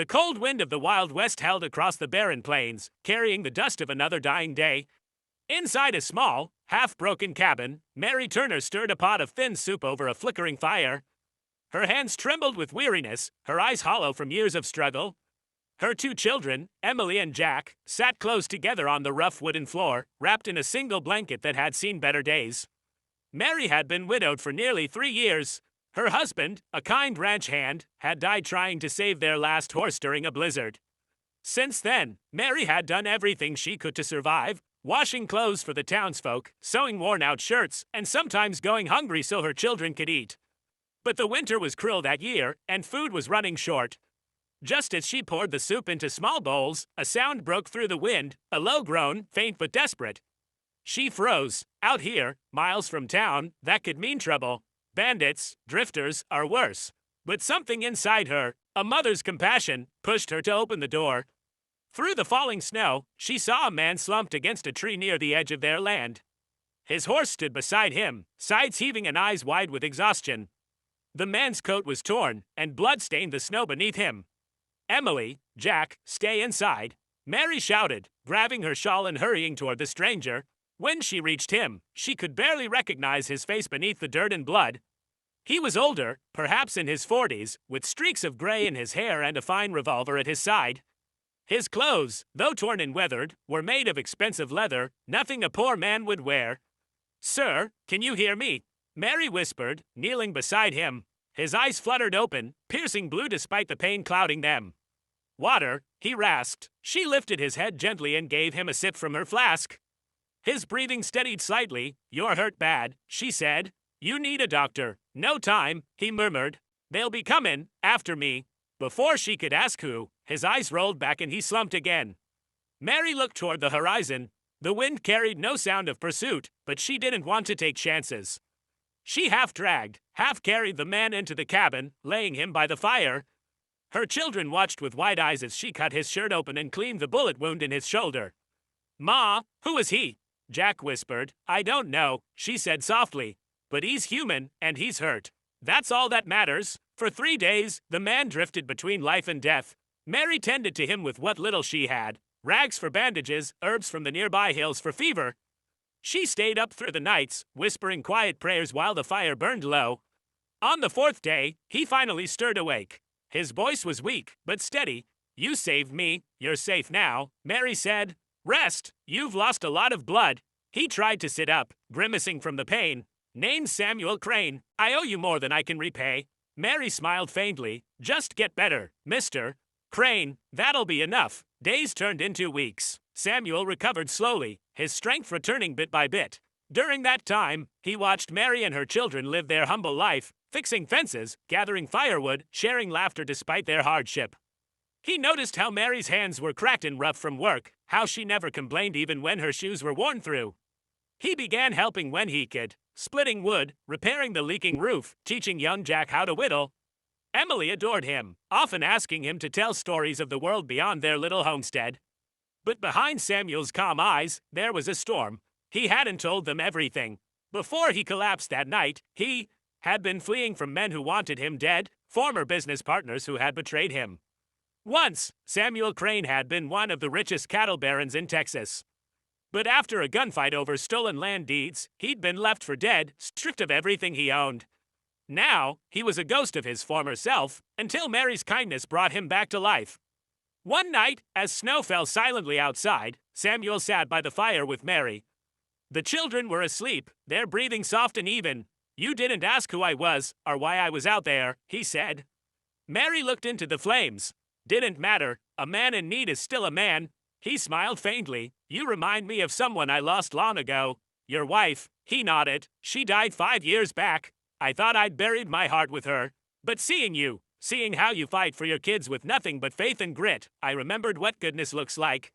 The cold wind of the Wild West held across the barren plains, carrying the dust of another dying day. Inside a small, half-broken cabin, Mary Turner stirred a pot of thin soup over a flickering fire. Her hands trembled with weariness, her eyes hollow from years of struggle. Her two children, Emily and Jack, sat close together on the rough wooden floor, wrapped in a single blanket that had seen better days. Mary had been widowed for nearly 3 years. Her husband, a kind ranch hand, had died trying to save their last horse during a blizzard. Since then, Mary had done everything she could to survive, washing clothes for the townsfolk, sewing worn-out shirts, and sometimes going hungry so her children could eat. But the winter was cruel that year, and food was running short. Just as she poured the soup into small bowls, a sound broke through the wind, a low groan, faint but desperate. She froze. Out here, miles from town, that could mean trouble. Bandits, drifters, or worse. But something inside her, a mother's compassion, pushed her to open the door. Through the falling snow, she saw a man slumped against a tree near the edge of their land. His horse stood beside him, sides heaving and eyes wide with exhaustion. The man's coat was torn, and blood stained the snow beneath him. "Emily, Jack, stay inside," Mary shouted, grabbing her shawl and hurrying toward the stranger. When she reached him, she could barely recognize his face beneath the dirt and blood. He was older, perhaps in his 40s, with streaks of gray in his hair and a fine revolver at his side. His clothes, though torn and weathered, were made of expensive leather, nothing a poor man would wear. "Sir, can you hear me?" Mary whispered, kneeling beside him. His eyes fluttered open, piercing blue despite the pain clouding them. "Water," he rasped. She lifted his head gently and gave him a sip from her flask. His breathing steadied slightly. "You're hurt bad," she said. "You need a doctor." "No time," he murmured. "They'll be comin' after me." Before she could ask who, his eyes rolled back and he slumped again. Mary looked toward the horizon. The wind carried no sound of pursuit, but she didn't want to take chances. She half dragged, half carried the man into the cabin, laying him by the fire. Her children watched with wide eyes as she cut his shirt open and cleaned the bullet wound in his shoulder. "Ma, who is he?" Jack whispered. "I don't know," she said softly. "But he's human, and he's hurt. That's all that matters." For 3 days, the man drifted between life and death. Mary tended to him with what little she had. Rags for bandages, herbs from the nearby hills for fever. She stayed up through the nights, whispering quiet prayers while the fire burned low. On the 4th day, he finally stirred awake. His voice was weak, but steady. "You saved me. You're safe now," Mary said. "Rest. You've lost a lot of blood." He tried to sit up, grimacing from the pain. "Name's Samuel Crane. I owe you more than I can repay." Mary smiled faintly. "Just get better, Mr. Crane. That'll be enough." Days turned into weeks. Samuel recovered slowly, his strength returning bit by bit. During that time, he watched Mary and her children live their humble life, fixing fences, gathering firewood, sharing laughter despite their hardship. He noticed how Mary's hands were cracked and rough from work, how she never complained even when her shoes were worn through. He began helping when he could, splitting wood, repairing the leaking roof, teaching young Jack how to whittle. Emily adored him, often asking him to tell stories of the world beyond their little homestead. But behind Samuel's calm eyes, there was a storm. He hadn't told them everything. Before he collapsed that night, he had been fleeing from men who wanted him dead, former business partners who had betrayed him. Once, Samuel Crane had been one of the richest cattle barons in Texas. But after a gunfight over stolen land deeds, he'd been left for dead, stripped of everything he owned. Now, he was a ghost of his former self, until Mary's kindness brought him back to life. One night, as snow fell silently outside, Samuel sat by the fire with Mary. The children were asleep, their breathing soft and even. "You didn't ask who I was, or why I was out there," he said. Mary looked into the flames. "Didn't matter. A man in need is still a man." He smiled faintly. "You remind me of someone I lost long ago. Your wife." He nodded. "She died 5 years back. I thought I'd buried my heart with her. But seeing how you fight for your kids with nothing but faith and grit, I remembered what goodness looks like."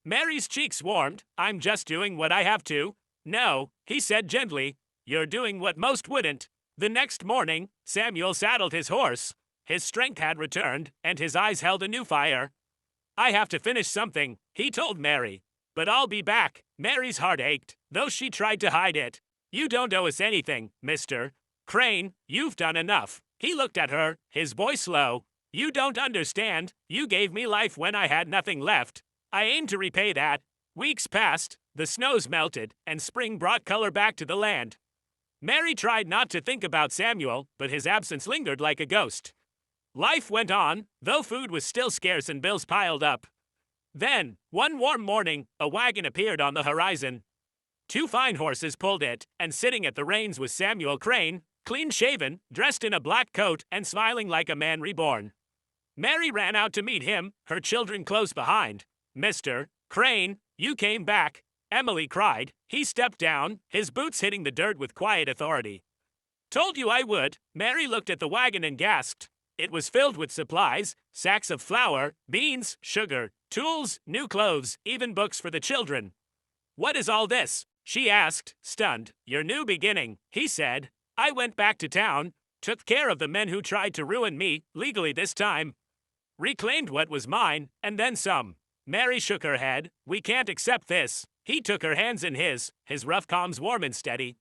Mary's cheeks warmed. "I'm just doing what I have to." "No," he said gently. "You're doing what most wouldn't." The next morning, Samuel saddled his horse. His strength had returned, and his eyes held a new fire. "I have to finish something," he told Mary. "But I'll be back." Mary's heart ached, though she tried to hide it. "You don't owe us anything, Mr. Crane. You've done enough." He looked at her, his voice low. You don't understand. You gave me life when I had nothing left. I aim to repay that. Weeks passed, the snows melted, and spring brought color back to the land. Mary tried not to think about Samuel, but his absence lingered like a ghost. Life went on, though food was still scarce and bills piled up. Then, one warm morning, a wagon appeared on the horizon. Two fine horses pulled it, and sitting at the reins was Samuel Crane, clean-shaven, dressed in a black coat, and smiling like a man reborn. Mary ran out to meet him, her children close behind. "Mr. Crane, you came back," Emily cried. He stepped down, his boots hitting the dirt with quiet authority. "Told you I would." Mary looked at the wagon and gasped. It was filled with supplies, sacks of flour, beans, sugar, tools, new clothes, even books for the children. "What is all this?" she asked, stunned. "Your new beginning," he said. "I went back to town, took care of the men who tried to ruin me, legally this time. Reclaimed what was mine, and then some." Mary shook her head. "We can't accept this." He took her hands in his rough palms warm and steady.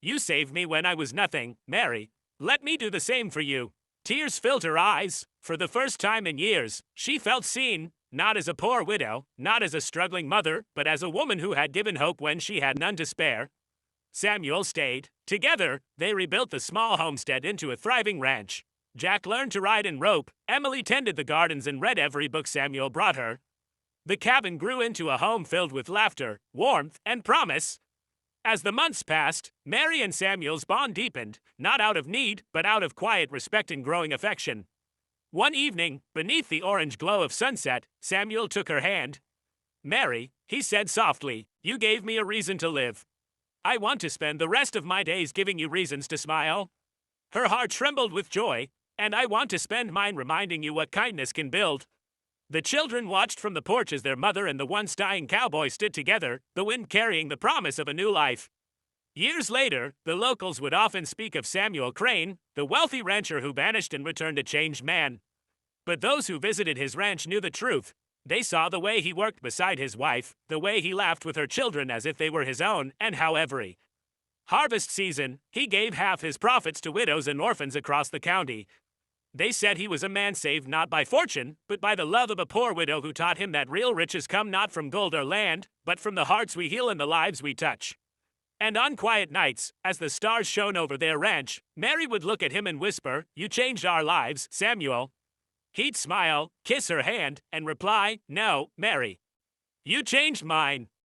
"You saved me when I was nothing, Mary. Let me do the same for you." Tears filled her eyes. For the first time in years, she felt seen, not as a poor widow, not as a struggling mother, but as a woman who had given hope when she had none to spare. Samuel stayed. Together, they rebuilt the small homestead into a thriving ranch. Jack learned to ride and rope. Emily tended the gardens and read every book Samuel brought her. The cabin grew into a home filled with laughter, warmth, and promise. As the months passed, Mary and Samuel's bond deepened, not out of need, but out of quiet respect and growing affection. One evening, beneath the orange glow of sunset, Samuel took her hand. "Mary," he said softly, "you gave me a reason to live. I want to spend the rest of my days giving you reasons to smile." Her heart trembled with joy. "And I want to spend mine reminding you what kindness can build." The children watched from the porch as their mother and the once dying cowboy stood together, the wind carrying the promise of a new life. Years later, the locals would often speak of Samuel Crane, the wealthy rancher who vanished and returned a changed man. But those who visited his ranch knew the truth. They saw the way he worked beside his wife, the way he laughed with her children as if they were his own, and how every harvest season, he gave half his profits to widows and orphans across the county. They said he was a man saved not by fortune, but by the love of a poor widow who taught him that real riches come not from gold or land, but from the hearts we heal and the lives we touch. And on quiet nights, as the stars shone over their ranch, Mary would look at him and whisper, "You changed our lives, Samuel." He'd smile, kiss her hand, and reply, "No, Mary. You changed mine."